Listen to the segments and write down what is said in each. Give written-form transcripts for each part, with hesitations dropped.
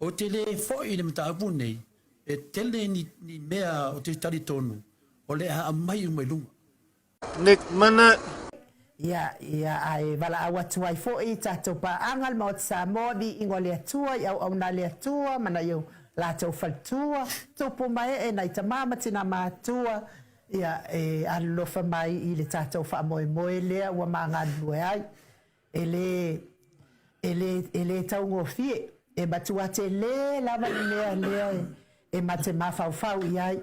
o te le fo i le mta apu nei, e tele ni mea o te tari tonu, o le a mai mai lunga. Nick mana. Ia ai wala awa tuai fo i tato pa angal mo sa modi ingo le tua ia au na le tua mana yo la to fatua to po mai e nai tamama tina ma tua ia e allo fa mai i le tato fa moi le wa manga lue ai ele tau ngo fie e batua te le lava le e mate mafau ia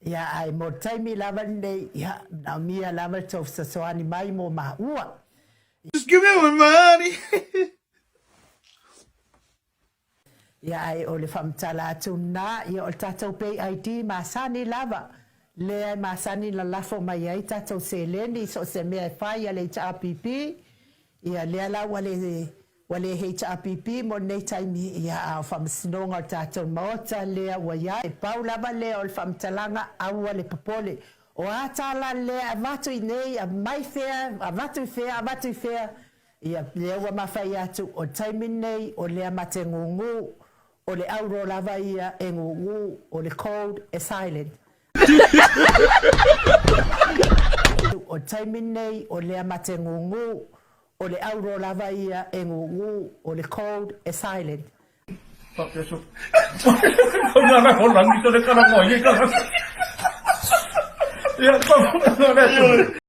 ia ai mo taimi lava nei ia na mia lava to so ani mai mo ma ua. Just give me my money. Ia ai o le whamtala tuna ia o le tātou pay ID masani lava le ai masani la lafo mai ai tātou se leni so se mea whai a le HRPP ia le ala wale HRPP mo nei taimi ia a whamsinonga o tātou maota lea wa ia e pau lava lea o le whamtalanga aua le papole o atala lea a vatu i nei a mai fea a vatu fea ia lea wa mawhai atu o taimi nei o lea mate ngungu o le auro lava ia e ngungu o le code e silent o taimi nei o lea mate ngungu o le auro lava ia e ngungu o le code e silent.